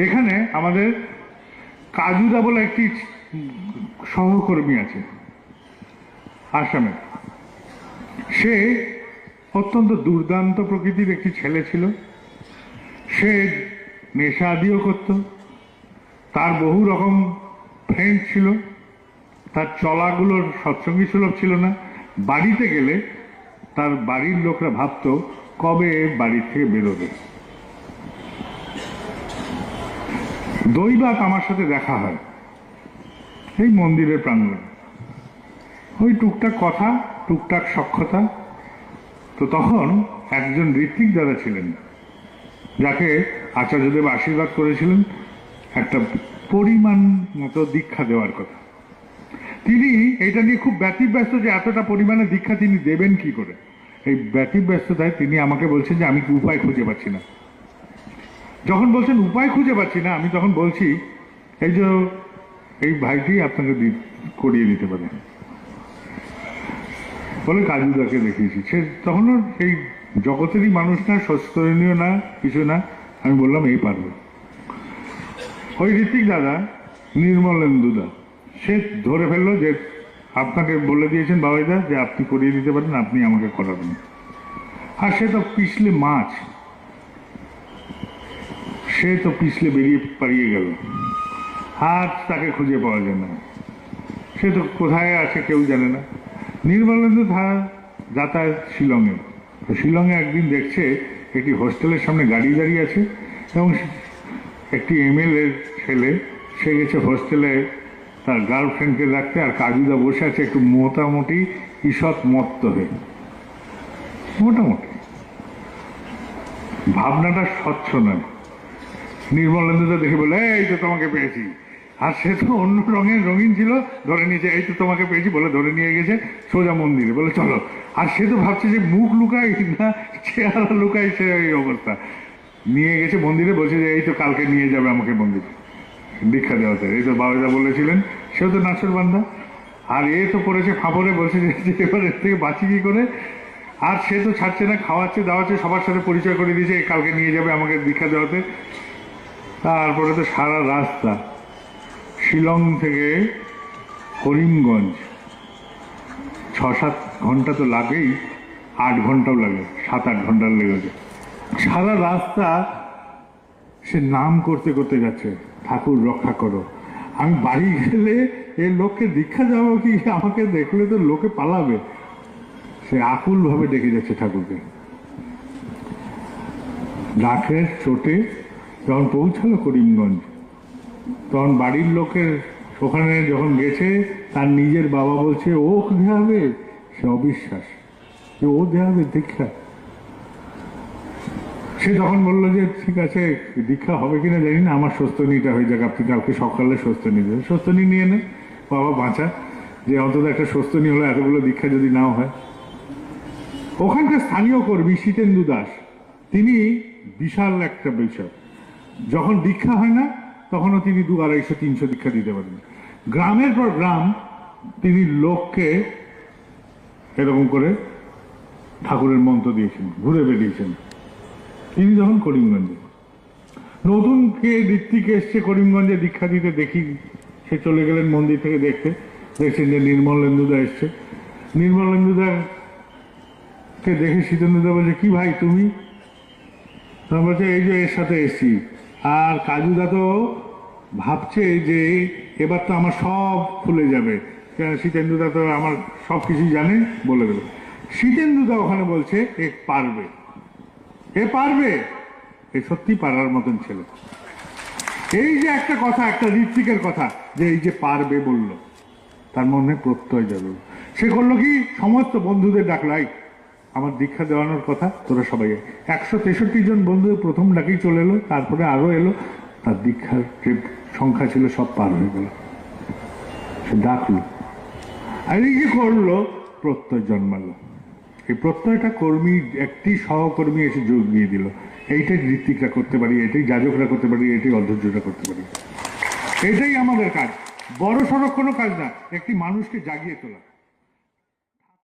এখানে আমাদের কাজুদা বলে একটি সহকর্মী আছে আসামে। সে অত্যন্ত দুর্দান্ত প্রকৃতির একটি ছেলে ছিল। সে নেশা আদিও করত, তার বহু রকম ফ্রেন্ড ছিল, তার চলাগুলোর সৎসঙ্গী সুলভ ছিল না। বাড়িতে গেলে তার বাড়ির লোকরা ভাবত কবে বাড়ির থেকে বেরোবে। দৈবাত আমার সাথে দেখা হয় এই মন্দিরের প্রাঙ্গণে, ওই টুকটাক কথা, টুকটাক সখ্যতা। তো তখন একজন ঋত্বিক দাদা ছিলেন, যাকে আচার্যদেব আশীর্বাদ করেছিলেন একটা পরিমাণ মতো দীক্ষা দেওয়ার কথা। তিনি এটা নিয়ে খুব ব্যতিব্যস্ত যে এতটা পরিমাণে দীক্ষা তিনি দেবেন কি করে। এই ব্যতিব্যস্ততায় তিনি আমাকে বলছেন যে আমি উপায় খুঁজে পাচ্ছি না। যখন বলছেন উপায় খুঁজে পাচ্ছি না, আমি তখন বলছি এই যে এই ভাইটি আপনাকে করিয়ে দিতে পারে বলে কাজুদাকে দেখিয়েছি। সে তখনও এই জগতেরই মানুষ না, সস্তরণীয় না, কিছু না। আমি বললাম এই পারবে। ওই ঋত্বিক দাদা, নির্মলেন্দুদা, সে ধরে ফেললো যে আপনাকে বলে দিয়েছেন বাবাইদা যে আপনি করিয়ে দিতে পারেন, আপনি আমাকে করাবেন। আর সে তো পিছলে মাছ, সে তো পিছলে বেরিয়ে পালিয়ে গেল, আর তাকে খুঁজে পাওয়া যায় না। সে তো কোথায় আছে কেউ জানে না। নির্মলেন্দু যাতায়াত শিলংয়ে। তো শিলংয়ে একদিন দেখছে একটি হোস্টেলের সামনে গাড়ি দাঁড়িয়ে আছে এবং একটি MLA ছেলে, সে গেছে হোস্টেলে তার গার্লফ্রেন্ডকে রাখতে, আর কাজুদা বসে আছে একটু মোটামুটি ঈষৎ মত্ত হয়ে। মোটামুটি ভাবনাটা স্বচ্ছ নয়। নির্মলেন্দুদা দেখে বলে এই তো তোমাকে পেয়েছি। আর সে তো অন্য রঙের রঙিন ছিল, ধরে নিয়েছে এই তো তোমাকে পেয়েছি বলে ধরে নিয়ে গেছে সোজা মন্দিরে, বলে চলো। আর সে তো ভাবছে যে মুখ লুকাই না চেহারা লুকাই, সে এই অবস্থা। নিয়ে গেছে মন্দিরে, বলছে যে এই তো কালকে নিয়ে যাবে আমাকে মন্দিরে দীক্ষা দেওয়াতে। এই তো বাবাজা বলেছিলেন। সেও তো নাচর বান্ধা, আর এ তো পড়েছে ফাঁপড়ে, বলছে যে এবার এর থেকে বাঁচি কি করে। আর সে তো ছাড়ছে না, খাওয়াচ্ছে দাওয়াচ্ছে, সবার সাথে পরিচয় করে দিয়েছে কালকে নিয়ে যাবে আমাকে দীক্ষা দেওয়াতে। তারপরে তো সারা রাস্তা শিলং থেকে করিমগঞ্জ 6-7 ঘন্টা তো লাগেই, 8 ঘন্টাও লাগে, 7-8 ঘন্টা লেগেছে। সারা রাস্তা সে নাম করতে করতে যাচ্ছে, ঠাকুর রক্ষা করো। আমি বাড়ি গেলে এই লোককে দীক্ষা যাবো কি, আমাকে দেখলে তো লোকে পালাবে। সে আকুল ভাবে ডেকে যাচ্ছে ঠাকুরকে। ডাকের চোটে যখন পৌঁছালো করিমগঞ্জ, তখন বাড়ির লোকের ওখানে যখন গেছে, তার নিজের বাবা বলছে ও দেখাবে। সে অবিশ্বাস যে ও দেখাবে দীক্ষা। সে তখন বললো যে ঠিক আছে দীক্ষা হবে কিনা জানি না, আমার স্বস্তিটা হয়ে যাক, আপনি কালকে সকালে স্বস্তি দেবেন। স্বস্তি নিয়ে নে বাবা, বাঁচা, যে অন্তত একটা স্বস্তি হলো, এতগুলো দীক্ষা যদি নাও হয়। ওখানকার স্থানীয় কর্মী শীতেন্দু দাস, তিনি বিশাল একটা বিষয়, যখন দীক্ষা হয় না তখনও তিনি 200-250-300 দীক্ষা দিতে পারেন। গ্রামের পর গ্রাম তিনি লোককে এরকম করে ঠাকুরের মন্ত্র দিয়েছেন, ঘুরে বেরিয়েছেন। তিনি যখন করিমগঞ্জে নতুন কে ঋত্বিক এসছে করিমগঞ্জে দীক্ষা দিতে, দেখি সে চলে গেলেন মন্দির থেকে দেখতে, দেখছেন যে নির্মলেন্দুদা এসছে। নির্মলেন্দুদাকে দেখে শীতেন্দুদা বলছে কি ভাই তুমি? তখন বলছে এই যে এর সাথে এসছি। আর কাজুদা তো ভাবছে যে এবার তো আমার সব খুলে যাবে, শীতেন্দুদা তো আমার সব কিছুই জানে, বলে দেবে। শীতেন্দুদা ওখানে বলছে এ পারবে, এ পারবে, এ সত্যি পারার মতন ছেলে। এই যে একটা কথা, একটা ঋত্বিকের কথা, যে এই যে পারবে বলল, তার মনে প্রত্যয় যাবে। সে করলো কি, সমস্ত বন্ধুদের ডাকলাই আমার দীক্ষা দেওয়ানোর কথা, তোরা সবাই। 163 জন বন্ধু প্রথম ডাকেই চলে এলো, তারপরে আরো এলো। তার দীক্ষার যে সংখ্যা ছিল সব পার হয়ে গেল। সে ডাকলো, আর এই যে করলো, প্রত্যয় জন্মালো। এই প্রত্যয়টা কর্মী, একটি সহকর্মী এসে যোগ দিয়ে দিল। এইটাই ঋত্বিকরা করতে পারি, এটাই যাজকরা করতে পারি, এটাই অধৈর্যরা করতে পারি। এটাই আমাদের কাজ, বড় সড়ক কোনো কাজ না, একটি মানুষকে জাগিয়ে তোলা।